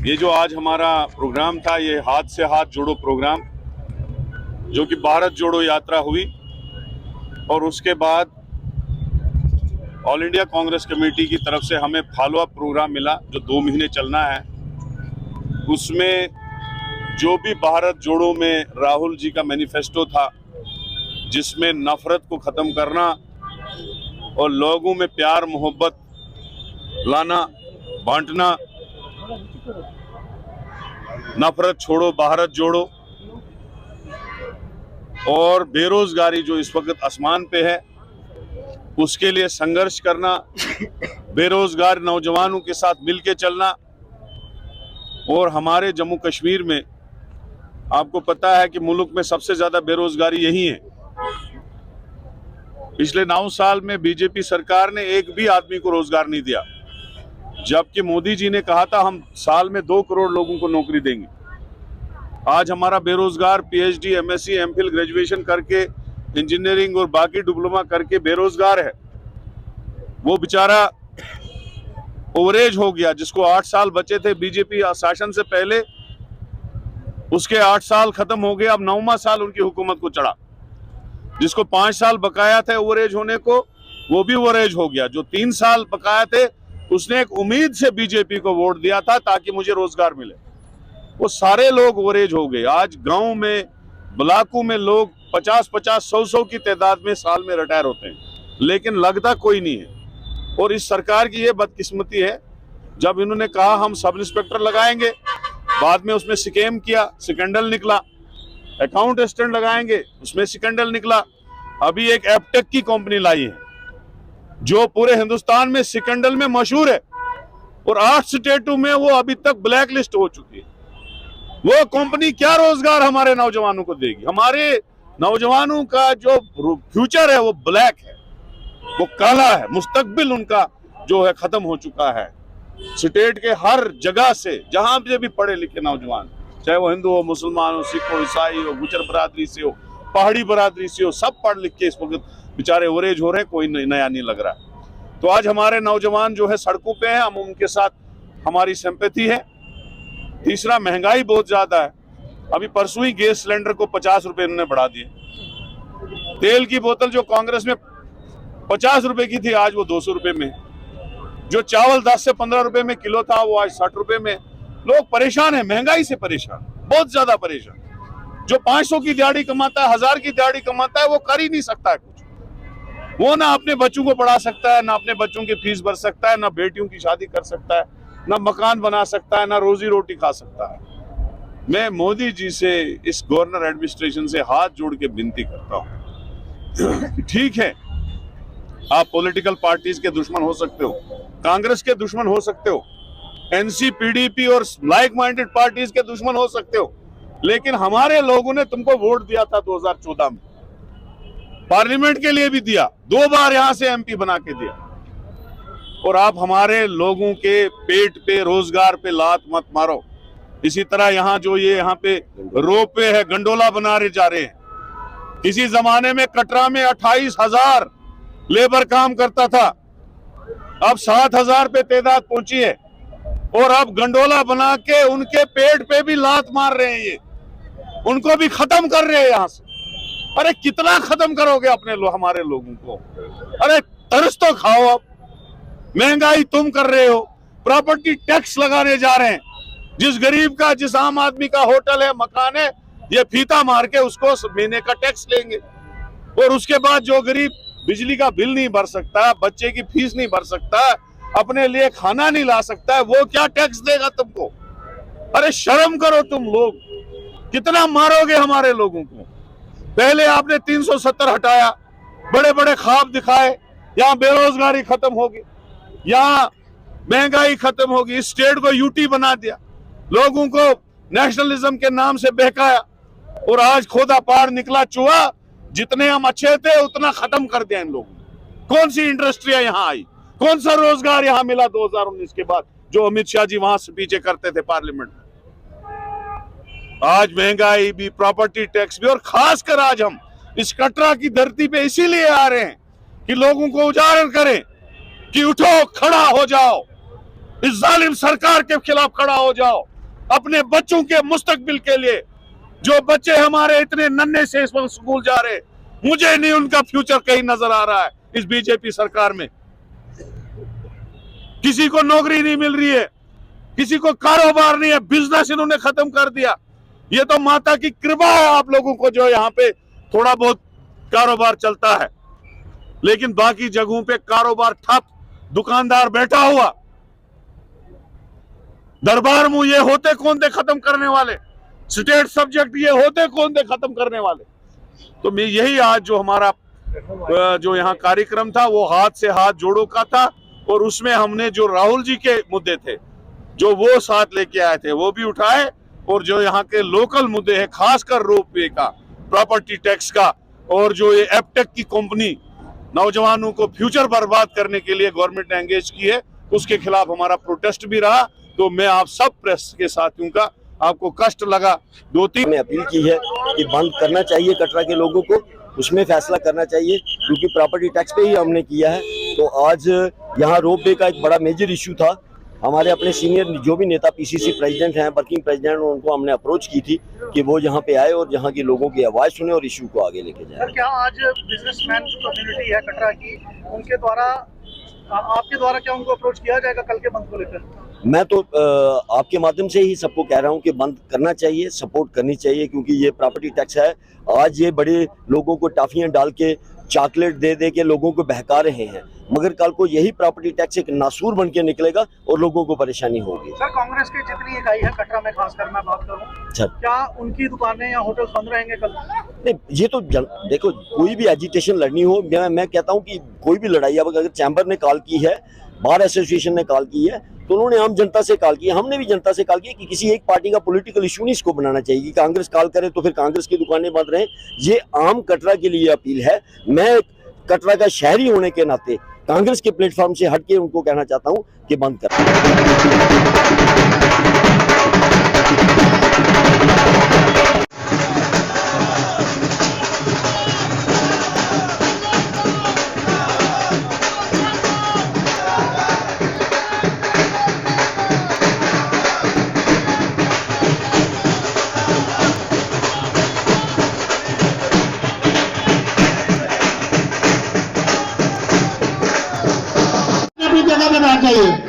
ये जो आज हमारा प्रोग्राम था, ये हाथ से हाथ जोड़ो प्रोग्राम, जो कि भारत जोड़ो यात्रा हुई और उसके बाद ऑल इंडिया कांग्रेस कमेटी की तरफ से हमें फॉलो अप प्रोग्राम मिला जो 2 महीने चलना है। उसमें जो भी भारत जोड़ो में राहुल जी का मैनिफेस्टो था, जिसमें नफरत को ख़त्म करना और लोगों में प्यार मोहब्बत लाना, बांटना, नफरत छोड़ो भारत जोड़ो, और बेरोजगारी जो इस वक्त आसमान पे है उसके लिए संघर्ष करना, बेरोजगार नौजवानों के साथ मिलके चलना। और हमारे जम्मू कश्मीर में आपको पता है कि मुल्क में सबसे ज्यादा बेरोजगारी यही है। पिछले 9 साल में बीजेपी सरकार ने एक भी आदमी को रोजगार नहीं दिया, जबकि मोदी जी ने कहा था हम साल में 2 करोड़ लोगों को नौकरी देंगे। आज हमारा बेरोजगार पीएचडी, एमएससी, एमफिल ग्रेजुएशन करके, इंजीनियरिंग और बाकी डिप्लोमा करके बेरोजगार है। वो बेचारा ओवरेज हो गया, जिसको 8 साल बचे थे बीजेपी शासन से पहले, उसके 8 साल खत्म हो गए। अब 9वां साल उनकी हुकूमत को चढ़ा। जिसको 5 साल बकाया थे ओवरेज होने को, वो भी ओवरेज हो गया। जो 3 साल बकाया थे, उसने एक उम्मीद से बीजेपी को वोट दिया था ताकि मुझे रोजगार मिले, वो सारे लोग ओवरेज हो गए। आज गांव में, ब्लॉकों में लोग 50-50, 100-100 की तादाद में साल में रिटायर होते हैं, लेकिन लगता कोई नहीं है। और इस सरकार की ये बदकिस्मती है, जब इन्होंने कहा हम सब इंस्पेक्टर लगाएंगे, बाद में उसमें स्कैम किया, स्कैंडल निकला। अकाउंट असिस्टेंट लगाएंगे, उसमें स्कैंडल निकला। अभी एक एपटेक की कंपनी लाई है जो पूरे हिंदुस्तान में स्कैंडल में मशहूर है, और 8 स्टेटों में वो अभी तक ब्लैक लिस्ट हो चुकी है। वो कंपनी क्या रोजगार हमारे नौजवानों को देगी? हमारे नौजवानों का जो फ्यूचर है वो ब्लैक है, वो काला है। मुस्तकबिल उनका जो है खत्म हो चुका है। स्टेट के हर जगह से, जहां से भी पढ़े लिखे नौजवान, चाहे वो हिंदू हो, मुसलमान हो, सिख हो, ईसाई हो, गुजर बरादरी से हो, पहाड़ी बरादरी से हो, सब पढ़ लिख के इस वक्त बेचारे ओवरेज हो रहे हैं। कोई नया नहीं लग रहा। तो आज हमारे नौजवान जो है सड़कों पे हैं, हम उनके साथ, हमारी सिंपैथी है। तीसरा, महंगाई बहुत ज्यादा है। अभी परसों ही गैस सिलेंडर को 50 रुपए इन्होंने बढ़ा दिए। तेल की बोतल जो कांग्रेस में 50 रुपए की थी, आज वो 200 रुपए में। जो चावल 10 से 15 रुपए में किलो था, वो आज 60 रुपए में। लोग परेशान है, महंगाई से परेशान, बहुत ज्यादा परेशान। जो 500 की दिहाड़ी कमाता है, 1000 की दिहाड़ी कमाता है, वो कर ही नहीं सकता है कुछ। वो ना अपने बच्चों को पढ़ा सकता है, ना अपने बच्चों की फीस भर सकता है, ना बेटियों की शादी कर सकता है, ना मकान बना सकता है, ना रोजी रोटी खा सकता है। मैं मोदी जी से, इस गवर्नर एडमिनिस्ट्रेशन से हाथ जोड़ के विनती करता हूं। ठीक है, आप पॉलिटिकल पार्टीज के दुश्मन हो सकते हो, कांग्रेस के दुश्मन हो सकते हो, एनसी, पीडीपी और लाइक माइंडेड पार्टीज के दुश्मन हो सकते हो, लेकिन हमारे लोगों ने तुमको वोट दिया था 2014 में, पार्लियामेंट के लिए भी दिया, 2 बार यहां से एमपी बना के दिया। और आप हमारे लोगों के पेट पे, रोजगार पे लात मत मारो। इसी तरह यहाँ जो ये यहाँ पे रोपवे है, गंडोला बना रहे जा रहे हैं। किसी जमाने में कटरा में 28,000 लेबर काम करता था, अब 7,000 पे तादाद पहुंची है। और अब गंडोला बना के उनके पेट पे भी लात मार रहे हैं, ये उनको भी खत्म कर रहे हैं यहां से। अरे कितना खत्म करोगे अपने हमारे लोगों को? अरे तरस तो खाओ। अब महंगाई तुम कर रहे हो, प्रॉपर्टी टैक्स लगाने जा रहे हैं। जिस गरीब का, जिस आम आदमी का होटल है, मकान है, ये फीता मार के उसको महीने का टैक्स लेंगे। और उसके बाद जो गरीब बिजली का बिल नहीं भर सकता, बच्चे की फीस नहीं भर सकता, अपने लिए खाना नहीं ला सकता है, वो क्या टैक्स देगा तुमको? अरे शर्म करो तुम लोग, कितना मारोगे हमारे लोगों को? पहले आपने 370 हटाया, बड़े बड़े ख्वाब दिखाए, यहाँ बेरोजगारी खत्म होगी, यहाँ महंगाई खत्म होगी, स्टेट को यूटी बना दिया, लोगों को नेशनलिज्म के नाम से बहकाया, और आज खोदा पार निकला चूहा। जितने हम अच्छे थे उतना खत्म कर दिया इन लोगों ने। कौन सी इंडस्ट्रियां यहाँ आई, कौन सा रोजगार यहाँ मिला 2019 के बाद, जो अमित शाह जी वहां से पीछे करते थे पार्लियामेंट में? आज महंगाई भी, प्रॉपर्टी टैक्स भी, और खासकर आज हम इस कटरा की धरती पे इसीलिए आ रहे हैं कि लोगों को उजागर करें कि उठो, खड़ा हो जाओ, इस जालिम सरकार के खिलाफ खड़ा हो जाओ। अपने बच्चों के मुस्तकबिल के लिए। जो बच्चे हमारे इतने नन्हे से इस वक्त स्कूल जा रहे, मुझे नहीं उनका फ्यूचर कहीं नजर आ रहा है इस बीजेपी सरकार में। किसी को नौकरी नहीं मिल रही है, किसी को कारोबार नहीं है, बिजनेस इन्होंने खत्म कर दिया। ये तो माता की कृपा है आप लोगों को जो यहाँ पे थोड़ा बहुत कारोबार चलता है, लेकिन बाकी जगहों पे कारोबार ठप, दुकानदार बैठा हुआ। दरबार मुंह ये होते कौन थे खत्म करने वाले, स्टेट सब्जेक्ट ये होते कौन थे खत्म करने वाले। तो मैं यही आज जो हमारा जो यहाँ कार्यक्रम था वो हाथ से हाथ जोड़ो का था, और उसमें हमने जो राहुल जी के मुद्दे थे जो वो साथ लेके आए थे वो भी उठाए, और जो यहाँ के लोकल मुद्दे हैं खासकर रोपवे का, प्रॉपर्टी टैक्स का, और जो ये एपटेक की कंपनी नौजवानों को फ्यूचर बर्बाद करने के लिए गवर्नमेंट ने एंगेज की है, उसके खिलाफ हमारा प्रोटेस्ट भी रहा। तो मैं आप सब प्रेस के साथियों का, आपको कष्ट लगा 2-3 ने अपील की है कि बंद करना चाहिए कटरा के लोगों को, उसमें फैसला करना चाहिए, क्योंकि प्रॉपर्टी टैक्स पे ही हमने किया है। तो आज यहाँ रोपवे का एक बड़ा मेजर इशू था। हमारे अपने सीनियर जो भी नेता पीसीसी प्रेसिडेंट हैं, वर्किंग प्रेसिडेंट, उनको हमने अप्रोच की थी कि वो यहाँ पे आए और यहाँ के लोगों की आवाज़ सुने और इशू को आगे लेके जाए। सर, क्या आज बिजनेसमैन कम्युनिटी है कटरा की, उनके द्वारा आपके द्वारा क्या उनको अप्रोच किया जाएगा कल के बंद को लेकर? मैं तो आपके माध्यम से ही सबको कह रहा हूँ कि बंद करना चाहिए, सपोर्ट करनी चाहिए, क्योंकि ये प्रॉपर्टी टैक्स है। आज ये बड़े लोगों को टॉफियाँ डाल के, चॉकलेट दे दे के लोगों को बहका रहे हैं, मगर कल को यही प्रॉपर्टी टैक्स एक नासूर बन के निकलेगा और लोगों को परेशानी होगी। सर, कांग्रेस की जितनी इकाई है कटरा में, खासकर मैं बात करूं, क्या उनकी दुकानें या होटल बंद रहेंगे कल? नहीं, ये तो देखो, कोई भी एजिटेशन लड़नी हो, मैं कहता हूँ कि कोई भी लड़ाई, अब अगर चैम्बर ने कॉल की है, बार एसोसिएशन ने कॉल की है, तो उन्होंने आम जनता से कॉल की है, हमने भी जनता से कॉल की कि किसी एक पार्टी का पॉलिटिकल इशू नहीं इसको बनाना चाहिए कि कांग्रेस कॉल करे तो फिर कांग्रेस की दुकानें बंद रहें। ये आम कटरा के लिए अपील है। मैं कटरा का शहरी होने के नाते कांग्रेस के प्लेटफॉर्म से हटके उनको कहना चाहता हूं कि बंद करें। जगह देना चाहिए।